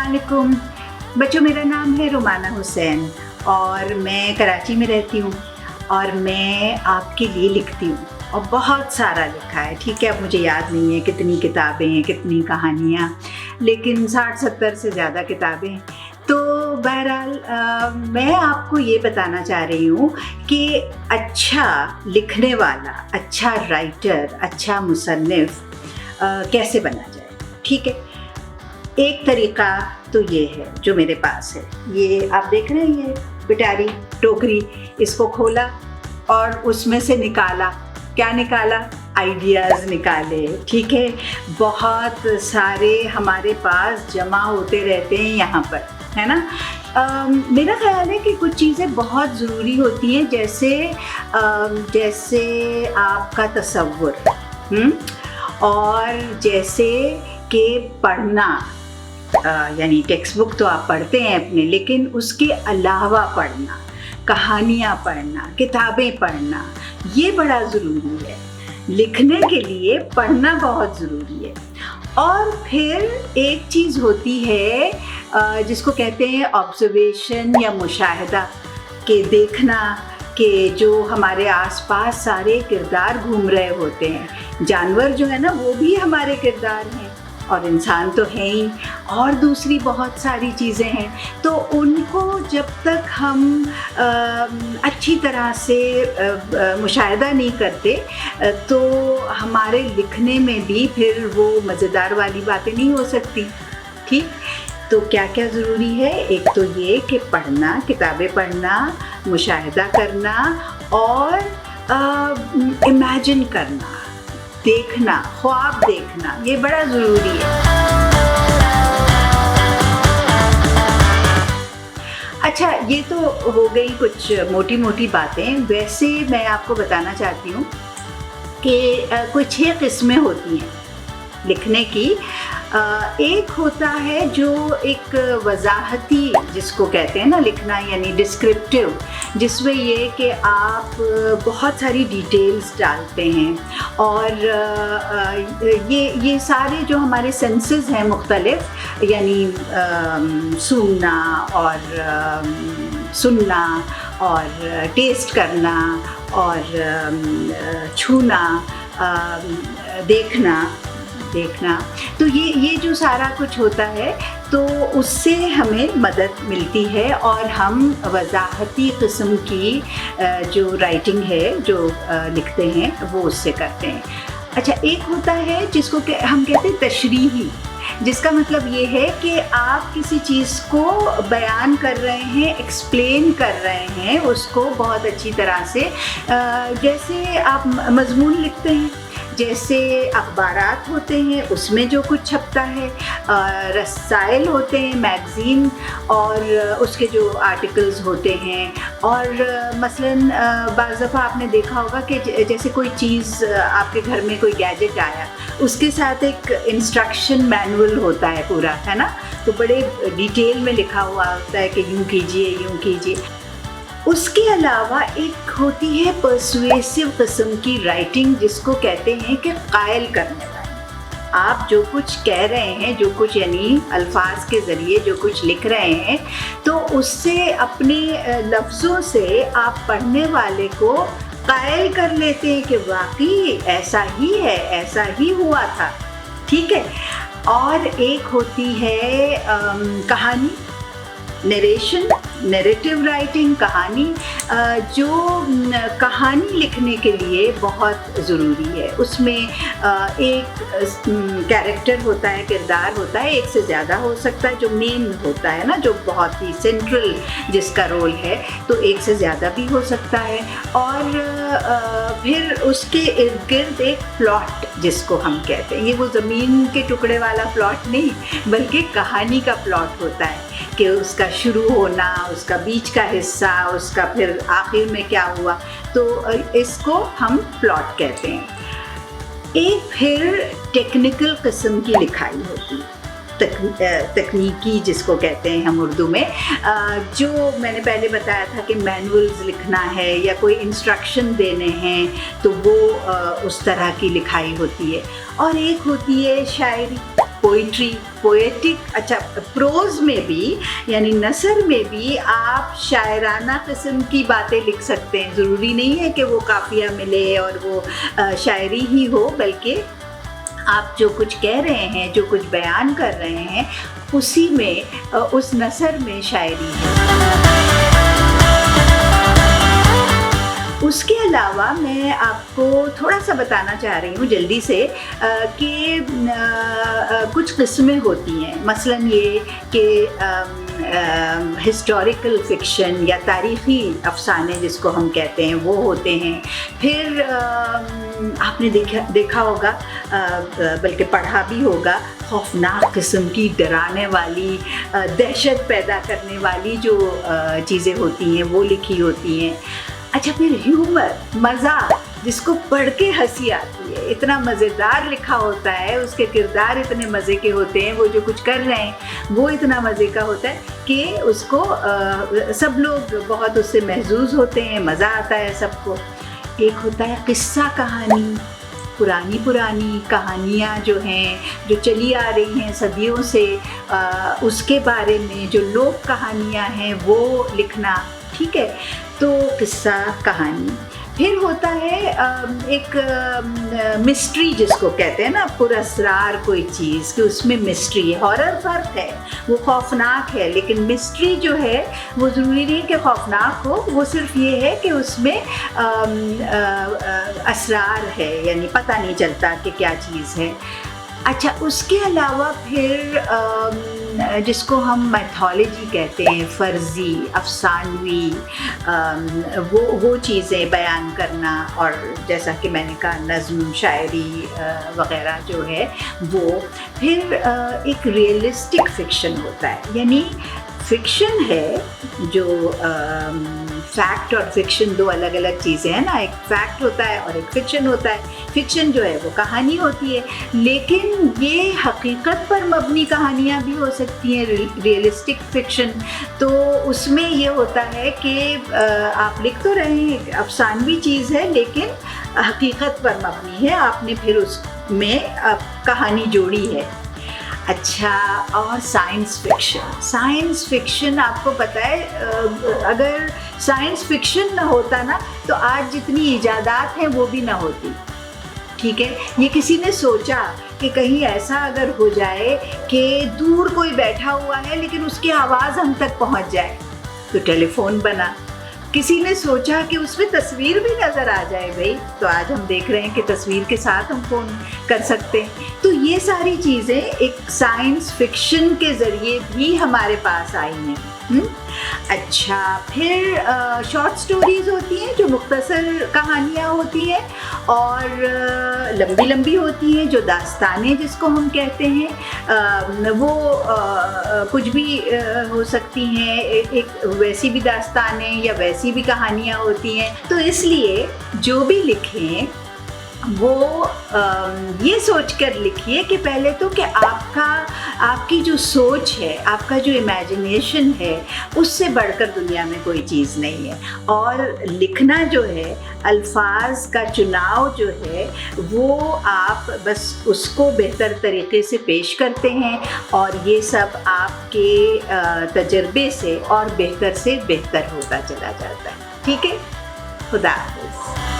अस्सलामुअलैकुम बच्चों, मेरा नाम है रुमाना हुसैन और मैं कराची में रहती हूँ और मैं आपके लिए लिखती हूँ और बहुत सारा लिखा है। ठीक है, अब मुझे याद नहीं है कितनी किताबें हैं, कितनी कहानियाँ, लेकिन 60-70 से ज़्यादा किताबें हैं। तो बहरहाल मैं आपको ये बताना चाह रही हूँ कि अच्छा लिखने वाला, अच्छा राइटर, अच्छा मुसन्निफ़ कैसे बना जाए। ठीक है, एक तरीक़ा तो ये है जो मेरे पास है। ये आप देख रहे हैं, ये पिटारी टोकरी, इसको खोला और उसमें से निकाला। क्या निकाला? आइडियाज़ निकाले। ठीक है, बहुत सारे हमारे पास जमा होते रहते हैं यहाँ पर, है ना। मेरा ख़्याल है कि कुछ चीज़ें बहुत ज़रूरी होती हैं, जैसे आपका तसव्वुर और जैसे कि पढ़ना, यानी टेक्स्ट बुक तो आप पढ़ते हैं अपने, लेकिन उसके अलावा पढ़ना, कहानियाँ पढ़ना, किताबें पढ़ना, ये बड़ा ज़रूरी है। लिखने के लिए पढ़ना बहुत ज़रूरी है। और फिर एक चीज़ होती है जिसको कहते हैं ऑब्जर्वेशन या मुशाहिदा, के देखना कि जो हमारे आसपास सारे किरदार घूम रहे होते हैं। जानवर जो है ना, वो भी हमारे किरदार हैं और इंसान तो है ही, और दूसरी बहुत सारी चीज़ें हैं। तो उनको जब तक हम अच्छी तरह से मुशाहिदा नहीं करते तो हमारे लिखने में भी फिर वो मज़ेदार वाली बातें नहीं हो सकती। ठीक, तो क्या क्या ज़रूरी है? एक तो ये कि पढ़ना, किताबें पढ़ना, मुशाहिदा करना और इमेजिन करना, देखना, ख्वाब देखना, ये बड़ा ज़रूरी है। अच्छा, ये तो हो गई कुछ मोटी मोटी बातें। वैसे मैं आपको बताना चाहती हूँ कि कुछ 6 किस्में होती हैं लिखने की। एक होता है जो एक वजाहती, जिसको कहते हैं ना लिखना, यानी डिस्क्रिप्टिव, जिसमें ये कि आप बहुत सारी डिटेल्स डालते हैं और ये सारे जो हमारे सेंसेस हैं मुख्तलिफ, यानी सूंघना और सुनना और टेस्ट करना और छूना, देखना, तो ये जो सारा कुछ होता है, तो उससे हमें मदद मिलती है और हम वजाहती किस्म की जो राइटिंग है, जो लिखते हैं, वो उससे करते हैं। अच्छा, एक होता है जिसको हम कहते हैं तशरीही, जिसका मतलब ये है कि आप किसी चीज़ को बयान कर रहे हैं, एक्सप्लेन कर रहे हैं उसको बहुत अच्छी तरह से। जैसे आप मज़मून लिखते हैं, जैसे अखबारात होते हैं उसमें जो कुछ छपता है, रसाइल होते हैं, मैगज़ीन, और उसके जो आर्टिकल्स होते हैं। और मसलन बाज़ दफ़ा आपने देखा होगा कि जैसे कोई चीज़ आपके घर में, कोई गैजेट आया, उसके साथ एक इंस्ट्रक्शन मैनुअल होता है पूरा, है ना। तो बड़े डिटेल में लिखा हुआ होता है कि यूँ कीजिए, यूँ कीजिए। उसके अलावा एक होती है पर्सुएसिव किस्म की राइटिंग, जिसको कहते हैं कि कायल करने वाली। आप जो कुछ कह रहे हैं, जो कुछ यानी अल्फाज के ज़रिए जो कुछ लिख रहे हैं, तो उससे अपने लफ्ज़ों से आप पढ़ने वाले को कायल कर लेते हैं कि वाकई ऐसा ही है, ऐसा ही हुआ था। ठीक है। और एक होती है कहानी, नरेशन, नैरेटिव राइटिंग, कहानी, जो कहानी लिखने के लिए बहुत ज़रूरी है। उसमें एक कैरेक्टर होता है, किरदार होता है, एक से ज़्यादा हो सकता है, जो मेन होता है ना, जो बहुत ही सेंट्रल जिसका रोल है, तो एक से ज़्यादा भी हो सकता है। और फिर उसके इर्द गिर्द एक प्लॉट, जिसको हम कहते हैं, ये वो ज़मीन के टुकड़े वाला प्लॉट नहीं, बल्कि कहानी का प्लॉट होता है कि उसका शुरू होना, उसका बीच का हिस्सा, उसका फिर आखिर में क्या हुआ, तो इसको हम प्लॉट कहते हैं। एक फिर टेक्निकल किस्म की लिखाई होती है, तकनीकी जिसको कहते हैं हम उर्दू में, जो मैंने पहले बताया था कि मैनुअल्स लिखना है या कोई इंस्ट्रक्शन देने हैं, तो वो उस तरह की लिखाई होती है। और एक होती है शायरी, पोइट्री, पोएटिक, अच्छा प्रोज़ में भी यानी नसर में भी आप शायराना किस्म की बातें लिख सकते हैं। ज़रूरी नहीं है कि वो काफ़िया मिले और वो शायरी ही हो, बल्कि आप जो कुछ कह रहे हैं, जो कुछ बयान कर रहे हैं, उसी में उस नसर में शायरी है। उसके अलावा मैं आपको थोड़ा सा बताना चाह रही हूँ जल्दी से कि कुछ किस्में होती हैं, मसलन ये कि हिस्टोरिकल फिक्शन या तारीख़ी अफ़साने जिसको हम कहते हैं वो होते हैं। फिर आपने देखा होगा, बल्कि पढ़ा भी होगा, खौफनाक किस्म की, डराने वाली, दहशत पैदा करने वाली जो चीज़ें होती हैं वो लिखी होती हैं। अच्छा, फिर ह्यूमर, मज़ा, जिसको पढ़ के हंसी आती है, इतना मज़ेदार लिखा होता है, उसके किरदार इतने मज़े के होते हैं, वो जो कुछ कर रहे हैं वो इतना मज़े का होता है कि उसको सब लोग बहुत उससे महजूज़ होते हैं, मज़ा आता है सबको। एक होता है किस्सा कहानी, पुरानी कहानियाँ जो हैं, जो चली आ रही हैं सदियों से, उसके बारे में जो लोक कहानियाँ हैं वो लिखना, ठीक है, तो किस्सा कहानी। फिर होता है एक मिस्ट्री जिसको कहते हैं ना, पुरअसरार कोई चीज़ कि उसमें मिस्ट्री है। हॉरर फ़र्क है, वो खौफनाक है, लेकिन मिस्ट्री जो है वो ज़रूरी नहीं कि खौफनाक हो, वो सिर्फ ये है कि उसमें असरार है, यानी पता नहीं चलता कि क्या चीज़ है। अच्छा, उसके अलावा फिर जिसको हम मैथोलॉजी कहते हैं, फ़र्ज़ी, अफ़सानवी, वो चीज़ें बयान करना, और जैसा कि मैंने कहा नज़्म, शायरी वग़ैरह जो है वो। फिर एक रियलिस्टिक फ़िक्शन होता है, यानी फ़िक्शन है जो फैक्ट और फिक्शन दो अलग अलग चीज़ें हैं ना, एक फैक्ट होता है और एक फ़िक्शन होता है। फ़िक्शन जो है वो कहानी होती है, लेकिन ये हकीकत पर मबनी कहानियाँ भी हो सकती हैं, रियलिस्टिक फ़िक्शन। तो उसमें ये होता है कि आप लिख तो रहे हैं, अफ़सानवी चीज़ है, लेकिन हकीकत पर मबनी है, आपने फिर उसमें कहानी जोड़ी है। अच्छा, और साइंस फिक्शन आपको पता है, अगर साइंस फिक्शन ना होता ना तो आज जितनी इजादात हैं वो भी ना होती, ठीक है। ये किसी ने सोचा कि कहीं ऐसा अगर हो जाए कि दूर कोई बैठा हुआ है लेकिन उसकी आवाज़ हम तक पहुंच जाए, तो टेलीफोन बना। किसी ने सोचा कि उसमें तस्वीर भी नज़र आ जाए भाई, तो आज हम देख रहे हैं कि तस्वीर के साथ हम फ़ोन कर सकते हैं। तो ये सारी चीज़ें एक साइंस फिक्शन के ज़रिए भी हमारे पास आई हैं। अच्छा, फिर शॉर्ट स्टोरीज़ होती हैं जो मुख्तसर कहानियाँ होती हैं, और लंबी लंबी होती हैं जो दास्तानें जिसको हम कहते हैं, वो कुछ भी हो सकती हैं, एक वैसी भी दास्तानें या वैसी भी कहानियाँ होती हैं। तो इसलिए जो भी लिखें वो ये सोचकर लिखिए कि पहले तो कि आपकी जो सोच है, आपका जो इमेजिनेशन है, उससे बढ़कर दुनिया में कोई चीज़ नहीं है। और लिखना जो है, अल्फाज का चुनाव जो है, वो आप बस उसको बेहतर तरीके से पेश करते हैं, और ये सब आपके तजर्बे से और बेहतर से बेहतर होता चला जाता है। ठीक है, खुदा हाफ़िज़।